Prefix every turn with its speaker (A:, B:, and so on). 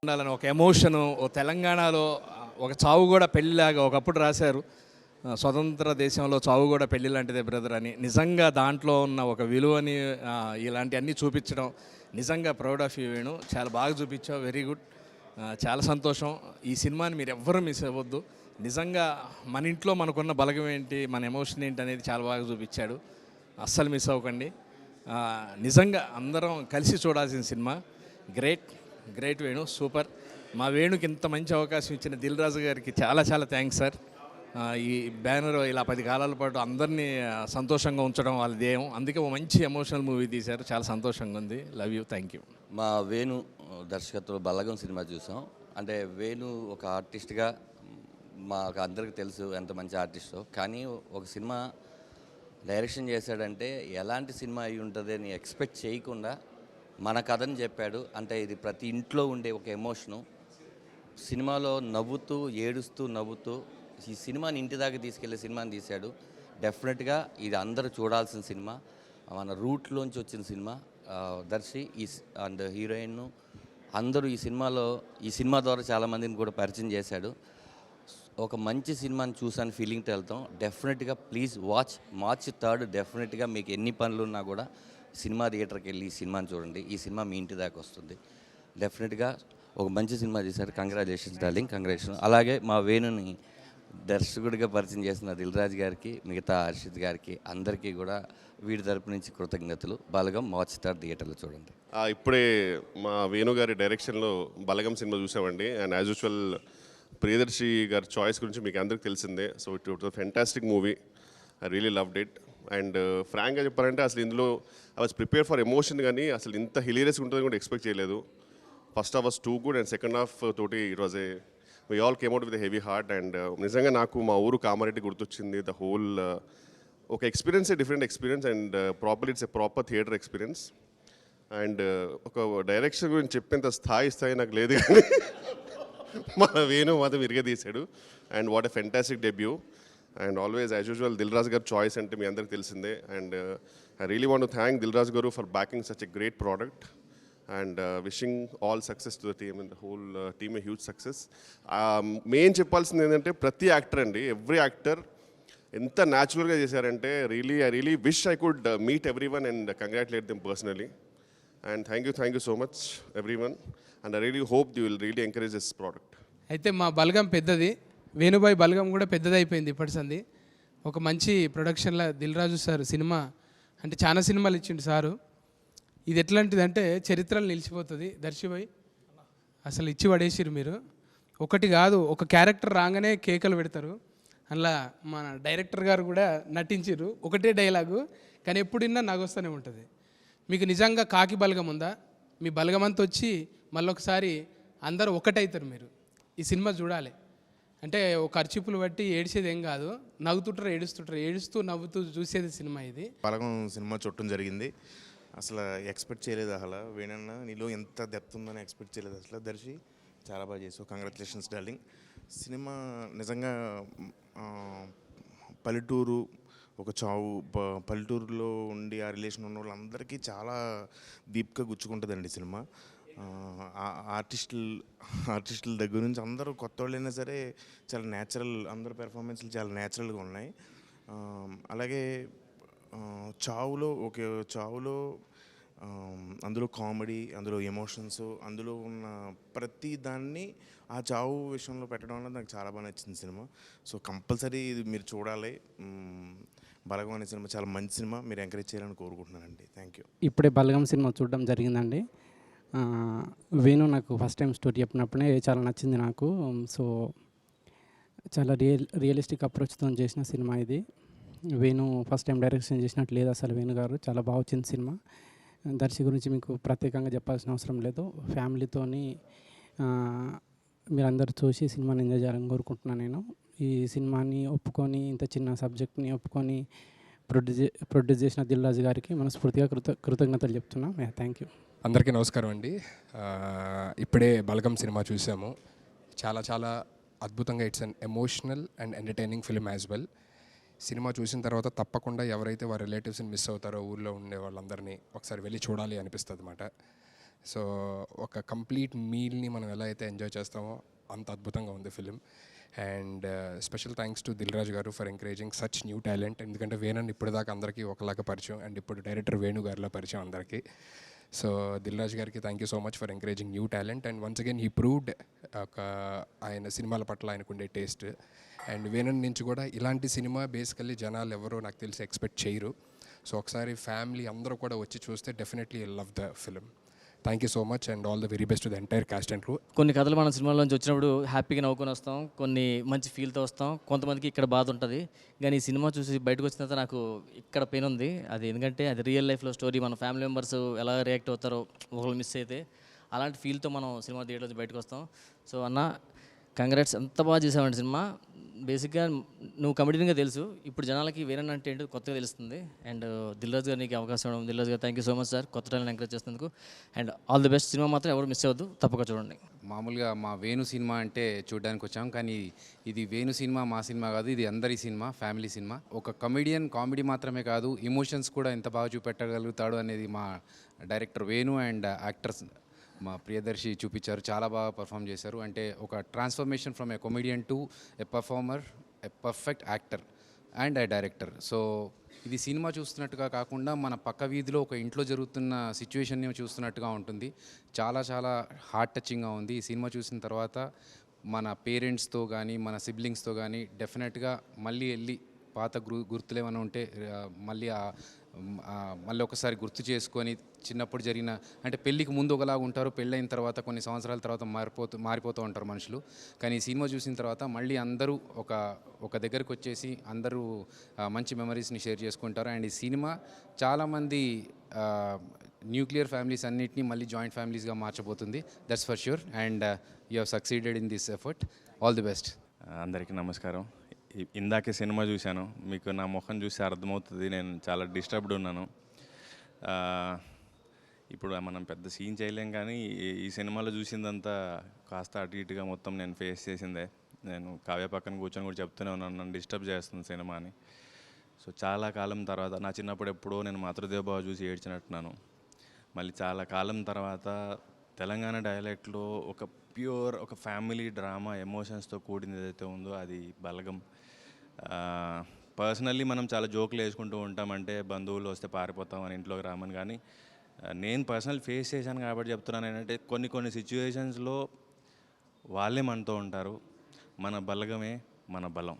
A: ఉండాలని ఒక ఎమోషను తెలంగాణలో ఒక చావు కూడా పెళ్ళిలాగా ఒకప్పుడు రాశారు. స్వతంత్ర దేశంలో చావు కూడా పెళ్ళి లాంటిదే బ్రదర్ అని. నిజంగా దాంట్లో ఉన్న ఒక విలువని ఇలాంటివన్నీ చూపించడం నిజంగా ప్రౌడ్ ఆఫ్ యూ వేణు. చాలా బాగా చూపించావు, వెరీ గుడ్. చాలా సంతోషం. ఈ సినిమాని మీరు ఎవ్వరూ మిస్ అవ్వద్దు. నిజంగా మన ఇంట్లో మనకున్న బలగం ఏంటి, మన ఎమోషన్ ఏంటి అనేది చాలా బాగా చూపించాడు. అస్సలు మిస్ అవ్వకండి. నిజంగా అందరం కలిసి చూడాల్సిన cinema. Great great Venu, super. మా వేణుకి ఇంత మంచి అవకాశం ఇచ్చిన దిల్ రాజు గారికి చాలా చాలా థ్యాంక్స్ సార్. ఈ బ్యానర్ ఇలా 10 కాలాల పాటు అందరినీ సంతోషంగా ఉంచడం వాళ్ళ ధ్యేయం. అందుకే ఒక మంచి ఎమోషనల్ మూవీ తీశారు. చాలా సంతోషంగా ఉంది. Love you, thank you.
B: మా వేణు దర్శకత్వంలో బలగం సినిమా చూసాం. అంటే వేణు ఒక ఆర్టిస్ట్గా మాకు అందరికీ తెలుసు ఎంత మంచి ఆర్టిస్టో. కానీ ఒక సినిమా డైరెక్షన్ చేశాడంటే ఎలాంటి సినిమా అయి ఉంటుంది అని ఎక్స్పెక్ట్ చేయకుండా మన కథని చెప్పాడు. అంటే ఇది ప్రతి ఇంట్లో ఉండే ఒక ఎమోషను. సినిమాలో నవ్వుతూ ఏడుస్తూ నవ్వుతూ ఈ సినిమాని ఇంటి దాకా తీసుకెళ్లే సినిమాని తీశాడు. డెఫినెట్గా ఇది అందరూ చూడాల్సిన సినిమా. మన రూట్లోంచి వచ్చిన సినిమా. దర్శి అండ్ హీరోయిన్ అందరూ ఈ సినిమా ద్వారా చాలామందిని కూడా పరిచయం చేశాడు. ఒక మంచి సినిమాని చూసాను ఫీలింగ్తో వెళ్తాం. డెఫినెట్గా ప్లీజ్ వాచ్. మార్చ్ 3 డెఫినెట్గా మీకు ఎన్ని పనులు ఉన్నా కూడా సినిమా థియేటర్కి వెళ్ళి ఈ సినిమాని చూడండి. ఈ సినిమా మీ ఇంటి దాకా వస్తుంది. డెఫినెట్గా ఒక మంచి సినిమా చేశారు. Congratulations darling, congratulation. అలాగే మా వేణుని దర్శకుడిగా పరిచయం చేసిన దిల్ రాజు గారికి, మిగతా హర్షిత్ గారికి అందరికీ కూడా వీడి తరపు నుంచి కృతజ్ఞతలు. బలగం మార్చ్ 3 థియేటర్లో చూడండి.
C: ఇప్పుడే మా వేణు గారి డైరెక్షన్లో బలగం సినిమా చూసామండి. అండ్ యాజ్ యూజువల్ ప్రియదర్శి గారి చాయిస్ గురించి మీకు అందరికీ తెలిసిందే. So it was fantastic movie. I really loved it. And ఫ్రాంక్గా చెప్పాలంటే అసలు ఇందులో I was prepare for emotion, కానీ అసలు ఇంత హిలీరియస్గా ఉంటుందని కూడా ఎక్స్పెక్ట్ చేయలేదు. First half was too good and second half తోటి it was we all came out with a heavy heart. And నిజంగా నాకు మా ఊరు కామారెడ్డి గుర్తొచ్చింది. ద హోల్ ఒక experience, different experience. And it's a proper theatre experience. And ఒక direction గురించి చెప్పేంత స్థాయి నాకు లేదు, కానీ మన వేణు మాత్రం విరిగే తీశాడు. And what a fantastic debut. And always as usual Dil Raju గారి చాయిస్ అంటే మీ అందరికీ తెలిసిందే. And I really want to thank Dil Raju గారు for backing such a great product. And wishing all success to the team and the whole team a huge success. Main చెప్పాల్సింది ఏంటంటే ప్రతి actor అండి, ఎవ్రీ యాక్టర్ ఎంత న్యాచురల్గా చేశారంటే I really wish I could meet every one and congratulate them personally. And thank you so much every one. And I really hope you will really encourage this product.
D: అయితే మా బలగం పెద్దది, వేణుబాయ్ బలగం కూడా పెద్దది అయిపోయింది ఇప్పటి సంది. ఒక మంచి ప్రొడక్షన్లో దిల్ రాజు సార్ సినిమా అంటే చాలా సినిమాలు ఇచ్చిండు సారు. ఇది ఎట్లాంటిది అంటే చరిత్రలో నిలిచిపోతుంది. దర్శిబాయ్ అసలు ఇచ్చి పడేసిరు మీరు. ఒకటి కాదు, ఒక క్యారెక్టర్ రాగానే కేకలు పెడతారు. అలా మన డైరెక్టర్ గారు కూడా నటించారు. ఒకటే డైలాగు కానీ ఎప్పుడిన్నా నగొస్తూనే ఉంటుంది. మీకు నిజంగా కాకి బలగం ఉందా? మీ బలగం అంతా వచ్చి మళ్ళొకసారి అందరూ ఒకటవుతారు. మీరు ఈ సినిమా చూడాలి. అంటే ఒక అర్చిప్పులు బట్టి ఏడిసేది ఏం కాదు, నవ్వుతుంటారు ఏడుస్తుంటారు, ఏడుస్తూ నవ్వుతూ చూసేది సినిమా ఇది.
E: బలగం సినిమా చూడటం జరిగింది. అసలు ఎక్స్పెక్ట్ చేయలేదు. అసలు వేణన్న నీలో ఎంత డెప్త్ ఉందని ఎక్స్పెక్ట్ చేయలేదు. అసలు దర్శి చాలా బాగా చేసావు, కంగ్రాచులేషన్స్ డార్లింగ్. సినిమా నిజంగా పల్లెటూరు ఒక చావు, పల్లెటూరులో ఉండి ఆ రిలేషన్ ఉన్న వాళ్ళందరికీ చాలా డీప్గా గుచ్చుకుంటుందండి సినిమా. ఆర్టిస్టుల దగ్గర నుంచి అందరూ కొత్త వాళ్ళైనా సరే చాలా న్యాచురల్, అందరూ పెర్ఫార్మెన్స్లు చాలా న్యాచురల్గా ఉన్నాయి. అలాగే చావులో అందులో కామెడీ, అందులో ఎమోషన్స్, అందులో ఉన్న ప్రతి దాన్ని ఆ చావు విషయంలో పెట్టడం వల్ల నాకు చాలా బాగా నచ్చింది సినిమా. సో కంపల్సరీ ఇది మీరు చూడాలి. బలగం అనే సినిమా చాలా మంచి సినిమా, మీరు ఎంకరేజ్ చేయాలని కోరుకుంటున్నానండి. Thank you.
F: ఇప్పుడే బలగం సినిమా చూడడం జరిగిందండి. వేణు నాకు ఫస్ట్ టైం స్టోరీ చెప్పినప్పుడే చాలా నచ్చింది నాకు. సో చాలా రియలిస్టిక్ అప్రోచ్తో చేసిన సినిమా ఇది. వేణు ఫస్ట్ టైం డైరెక్షన్ చేసినట్టు లేదు అసలు. వేణు గారు చాలా బాగా వచ్చింది సినిమా. దర్శి గురించి మీకు ప్రత్యేకంగా చెప్పాల్సిన అవసరం లేదు. ఫ్యామిలీతోని మీరందరూ చూసి సినిమాని ఎంజాయ్ చేయాలని కోరుకుంటున్నాను నేను. ఈ సినిమాని ఒప్పుకొని, ఇంత చిన్న సబ్జెక్ట్ని ఒప్పుకొని ప్రొడ్యూస్ చేసిన దిల్ రాజు గారికి మనస్ఫూర్తిగా కృతజ్ఞతలు చెప్తున్నాం. Thank you.
G: అందరికీ నమస్కారం అండి. ఇప్పుడే బలగం సినిమా చూసాము. చాలా చాలా అద్భుతంగా, it's an emotional and entertaining film as well. Cinema చూసిన తర్వాత తప్పకుండా ఎవరైతే వారి రిలేటివ్స్ని మిస్ అవుతారో ఊళ్ళో ఉండే వాళ్ళందరినీ ఒకసారి వెళ్ళి చూడాలి అనిపిస్తుంది అన్నమాట. సో ఒక కంప్లీట్ మీల్ని మనం ఎలా అయితే ఎంజాయ్ చేస్తామో అంత అద్భుతంగా ఉంది film. And special thanks to Dil Raju గారు for encouraging such new talent. ఎందుకంటే వేణుని ఇప్పటిదాకా అందరికీ ఒకలాగా పరిచయం, అండ్ ఇప్పుడు డైరెక్టర్ వేణు గారిలా పరిచయం అందరికీ. సో దిల్ రాజు గారికి thank you so much for encouraging new talent. And once again he proved ఒక ఆయన సినిమాల పట్ల ఆయనకుండే టేస్ట్. అండ్ వేణు నుంచి కూడా ఇలాంటి సినిమా బేసికల్లీ జనాలు ఎవరో నాకు తెలిసి ఎక్స్పెక్ట్ చేయరు. సో ఒకసారి ఫ్యామిలీ అందరూ కూడా వచ్చి చూస్తే definitely love the film. Thank you so much and all the very best to the entire cost and crew.
H: కొన్ని కథలు మనం సినిమాలోంచి వచ్చినప్పుడు హ్యాపీగా నవ్వుకొని వస్తాం, కొన్ని మంచి ఫీల్తో వస్తాం, కొంతమందికి ఇక్కడ బాధ ఉంటుంది. కానీ ఈ సినిమా చూసి బయటకు వచ్చిన తర్వాత నాకు ఇక్కడ పెయిన్ ఉంది. అది ఎందుకంటే అది రియల్ లైఫ్లో స్టోరీ, మన ఫ్యామిలీ మెంబర్స్ ఎలా రియాక్ట్ అవుతారో ఒకళ్ళు మిస్ అయితే అలాంటి ఫీల్తో మనం సినిమా థియేటర్ నుంచి బయటకు వస్తాం. సో అన్న కంగ్రాట్స్, ఎంత బాగా చేసామండి సినిమా. బేసిక్గా నువ్వు కమెడీగా తెలుసు, ఇప్పుడు జనాలకి వేరే అంటే ఏంటో కొత్తగా తెలుస్తుంది. అండ్ దిల్ రాజు గారు నీకు అవకాశం ఇవ్వడం, దిల్ రాజు గారు thank you so much sir కొత్త టాలెంట్ ఎంకరేజ్ చేసినందుకు. And all the best. Cinema మాత్రం ఎవరు మిస్ అవ్వద్దు, తప్పక చూడండి.
I: మామూలుగా మా వేణు సినిమా అంటే చూడడానికి వచ్చాం, కానీ ఇది వేణు సినిమా మా సినిమా కాదు, ఇది అందరి సినిమా, ఫ్యామిలీ సినిమా. ఒక కమెడియన్ కామెడీ మాత్రమే కాదు, ఎమోషన్స్ కూడా ఎంత బాగా చూపెట్టగలుగుతాడు అనేది మా డైరెక్టర్ వేణు అండ్ యాక్టర్స్ మా ప్రియదర్శి చూపించారు. చాలా బాగా పర్ఫామ్ చేశారు. అంటే ఒక transformation from A comedian to A performer, a perfect actor and A director. So ఇది సినిమా చూస్తున్నట్టుగా కాకుండా మన పక్క వీధిలో ఒక ఇంట్లో జరుగుతున్న సిచ్యువేషన్ని చూస్తున్నట్టుగా ఉంటుంది. చాలా చాలా హార్ట్ టచింగ్గా ఉంది. ఈ సినిమా చూసిన తర్వాత మన పేరెంట్స్తో కానీ మన సిబ్లింగ్స్తో కానీ డెఫినెట్గా మళ్ళీ వెళ్ళి పాత గుర్తులు ఏమైనా ఉంటే మళ్ళీ ఒకసారి గుర్తు చేసుకొని చిన్నప్పుడు జరిగిన, అంటే పెళ్ళికి ముందు ఒకలాగా ఉంటారు, పెళ్ళైన తర్వాత కొన్ని సంవత్సరాల తర్వాత మారిపోతూ ఉంటారు మనుషులు. కానీ ఈ సినిమా చూసిన తర్వాత మళ్ళీ అందరూ ఒక దగ్గరికి వచ్చేసి అందరూ మంచి మెమరీస్ని షేర్ చేసుకుంటారు. అండ్ ఈ సినిమా చాలామంది న్యూక్లియర్ ఫ్యామిలీస్ అన్నిటినీ మళ్ళీ జాయింట్ ఫ్యామిలీస్గా మార్చబోతుంది. That's for sure. And you have succeeded in this effort. All the best.
J: అందరికీ నమస్కారం. ఇందాకే సినిమా చూశాను, మీకు నా ముఖం చూసి అర్థమవుతుంది నేను చాలా డిస్టర్బ్డ్ ఉన్నాను. ఇప్పుడు మనం పెద్ద సీన్ చేయలేం, కానీ ఈ సినిమాలో చూసిందంతా కాస్త అటు ఇటుగా మొత్తం నేను ఫేస్ చేసిందే. నేను కావ్య పక్కన కూర్చొని కూడా చెప్తూనే ఉన్నాను, నన్ను డిస్టర్బ్ చేస్తుంది సినిమా అని. సో చాలా కాలం తర్వాత, నా చిన్నప్పుడు ఎప్పుడో నేను మాతృదేవభావ చూసి ఏడ్చినట్టున్నాను. మళ్ళీ చాలా కాలం తర్వాత తెలంగాణ డైలెక్ట్లో ఒక ప్యూర్ ఒక ఫ్యామిలీ డ్రామా ఎమోషన్స్తో కూడింది ఏదైతే ఉందో అది బలగం. పర్సనల్లీ మనం చాలా జోకులు వేసుకుంటూ ఉంటామంటే బంధువులు వస్తే పారిపోతామని ఇంట్లోకి రామని, కానీ నేను పర్సనల్ ఫేస్ చేశాను కాబట్టి చెప్తున్నాను ఏంటంటే కొన్ని సిచ్యువేషన్స్లో వాళ్ళే మనతో ఉంటారు. మన బలగమే మన బలం.